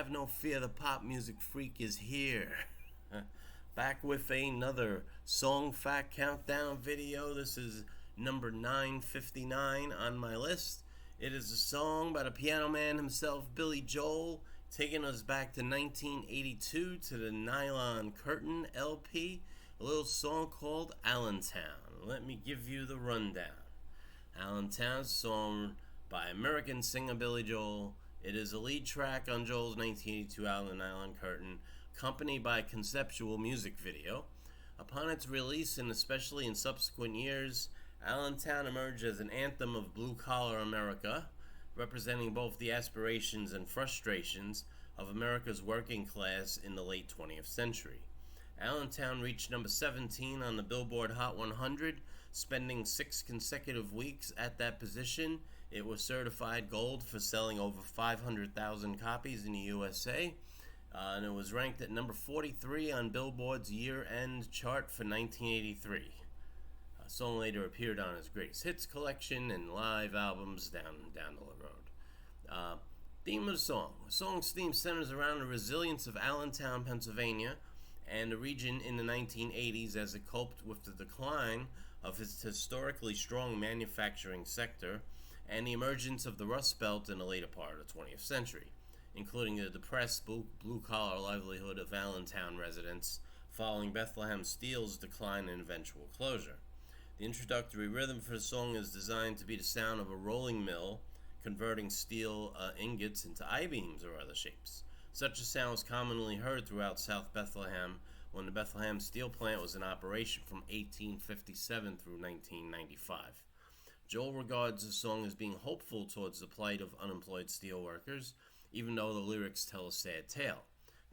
have no fear, the pop music freak is here. Back with another song fact countdown video. This is number 959 on my list. It is a song by the piano man himself, Billy Joel, taking us back to 1982 to the Nylon Curtain LP, a little song called Allentown. Let me give you the rundown. Allentown, song by American singer Billy Joel. It is a lead track on Joel's 1982 album Nylon Curtain, accompanied by a conceptual music video. Upon its release, and especially in subsequent years, Allentown emerged as an anthem of blue-collar America, representing both the aspirations and frustrations of America's working class in the late 20th century. Allentown reached number 17 on the Billboard Hot 100, spending 6 consecutive weeks at that position. It was certified gold for selling over 500,000 copies in the USA, and it was ranked at number 43 on Billboard's year-end chart for 1983. The song later appeared on his greatest hits collection and live albums down the road. Theme of the song. The song's theme centers around the resilience of Allentown, Pennsylvania, and the region in the 1980s as it coped with the decline of its historically strong manufacturing sector and the emergence of the Rust Belt in the later part of the 20th century, including the depressed blue-collar livelihood of Allentown residents following Bethlehem Steel's decline and eventual closure. The introductory rhythm for the song is designed to be the sound of a rolling mill converting steel ingots into I-beams or other shapes. Such a sound was commonly heard throughout South Bethlehem when the Bethlehem Steel Plant was in operation from 1857 through 1995. Joel regards the song as being hopeful towards the plight of unemployed steelworkers, even though the lyrics tell a sad tale.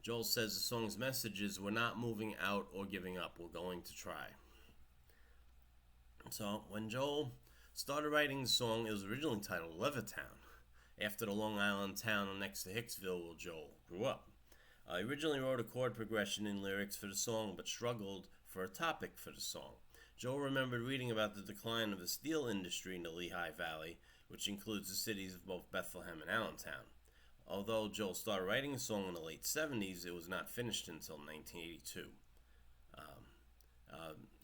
Joel says the song's message is, "We're not moving out or giving up, we're going to try." So, when Joel started writing the song, it was originally titled Levittown, after the Long Island town next to Hicksville where Joel grew up. He originally wrote a chord progression and lyrics for the song, but struggled for a topic for the song. Joel remembered reading about the decline of the steel industry in the Lehigh Valley, which includes the cities of both Bethlehem and Allentown. Although Joel started writing the song in the late 70s, it was not finished until 1982.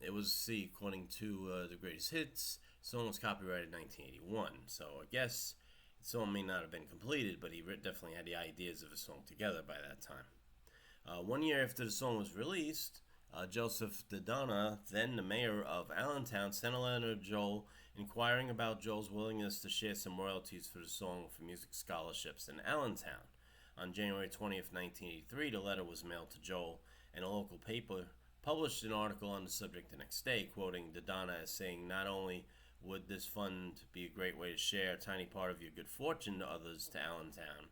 It was, according to the greatest hits, the song was copyrighted in 1981, so I guess the song may not have been completed, but he definitely had the ideas of the song together by that time. 1 year after the song was released, Joseph Dodonna, then the mayor of Allentown, sent a letter to Joel inquiring about Joel's willingness to share some royalties for the song for music scholarships in Allentown. On January 20th, 1983, the letter was mailed to Joel, and a local paper published an article on the subject the next day, quoting Dodonna as saying, "Not only would this fund be a great way to share a tiny part of your good fortune to others to Allentown,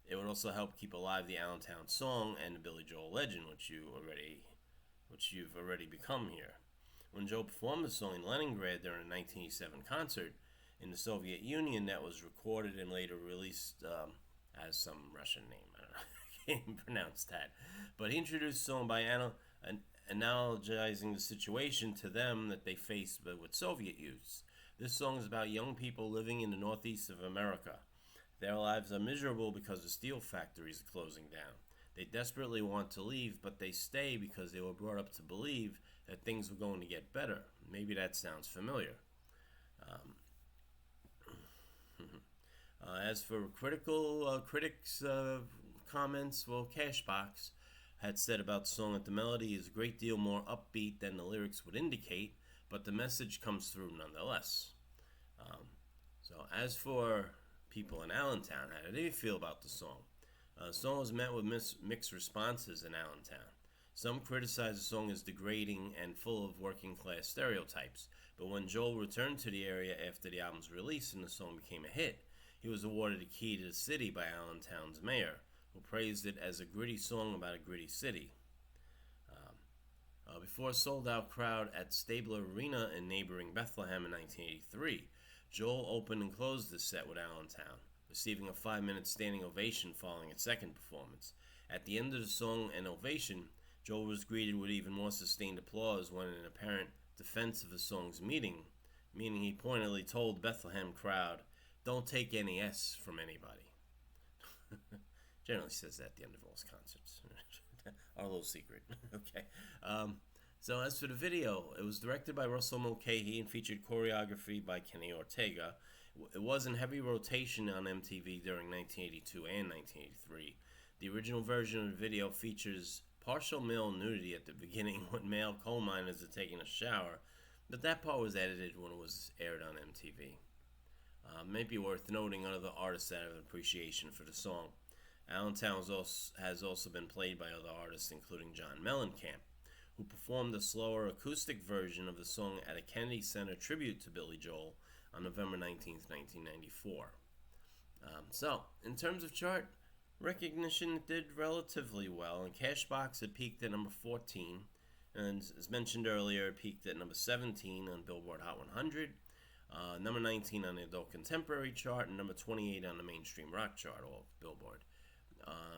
it would also help keep alive the Allentown song and the Billy Joel legend, which you've already become here." When Joel performed the song in Leningrad during a 1987 concert in the Soviet Union that was recorded and later released as some Russian name, I don't know, I can't even pronounce that, but he introduced the song by analogizing the situation to them that they faced with Soviet youths. This song is about young people living in the northeast of America. Their lives are miserable because the steel factories are closing down. They desperately want to leave, but they stay because they were brought up to believe that things were going to get better. Maybe that sounds familiar. As for critics' comments, well, Cashbox had said about the song that the melody is a great deal more upbeat than the lyrics would indicate, but the message comes through nonetheless. So as for people in Allentown, how did they feel about the song? The song was met with mixed responses in Allentown. Some criticized the song as degrading and full of working class stereotypes, but when Joel returned to the area after the album's release and the song became a hit, he was awarded a key to the city by Allentown's mayor, who praised it as a gritty song about a gritty city. Before a sold-out crowd at Stabler Arena in neighboring Bethlehem in 1983, Joel opened and closed the set with Allentown, receiving a 5-minute standing ovation following its second performance. At the end of the song and ovation, Joel was greeted with even more sustained applause when, in apparent defense of the song's meaning he pointedly told the Bethlehem crowd, "Don't take any S from anybody." Generally says that at the end of all his concerts. Our little secret. Okay. So as for the video, it was directed by Russell Mulcahy and featured choreography by Kenny Ortega. It was in heavy rotation on MTV during 1982 and 1983. The original version of the video features partial male nudity at the beginning when male coal miners are taking a shower, but that part was edited when it was aired on MTV. Maybe worth noting other artists that have an appreciation for the song. Allentown has also been played by other artists, including John Mellencamp, who performed a slower acoustic version of the song at a Kennedy Center tribute to Billy Joel on November 19th, 1994. So, in terms of chart recognition, it did relatively well. In Cashbox, it peaked at number 14, and as mentioned earlier, it peaked at number 17 on Billboard Hot 100, number 19 on the Adult Contemporary chart, and number 28 on the Mainstream Rock chart, all Billboard.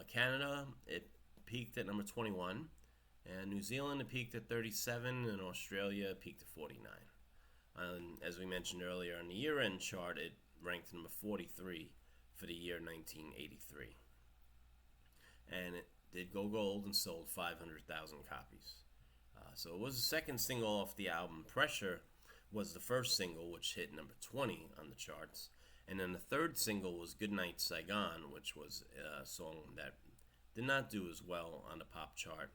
Canada, it peaked at number 21, and New Zealand, it peaked at 37, and Australia, it peaked at 49. As we mentioned earlier, on the year-end chart, it ranked number 43 for the year 1983. And it did go gold and sold 500,000 copies. So it was the second single off the album. Pressure was the first single, which hit number 20 on the charts. And then the third single was Goodnight Saigon, which was a song that did not do as well on the pop chart.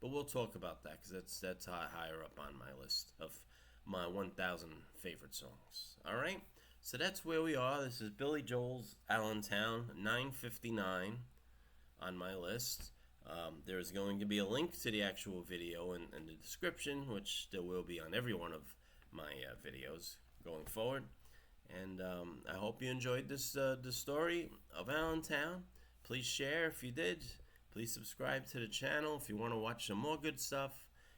But we'll talk about that because that's higher up on my list of my 1,000 favorite songs. All right, so that's where we are. This is Billy Joel's Allentown, 959 on my list. There's going to be a link to the actual video in the description, which there will be on every one of my videos going forward. And I hope you enjoyed this the story of Allentown. Please share if you did. Please subscribe to the channel if you want to watch some more good stuff.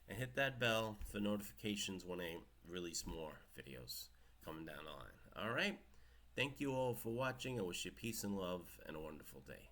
And hit that bell for notifications when I release more videos coming down the line. Alright? Thank you all for watching. I wish you peace and love and a wonderful day.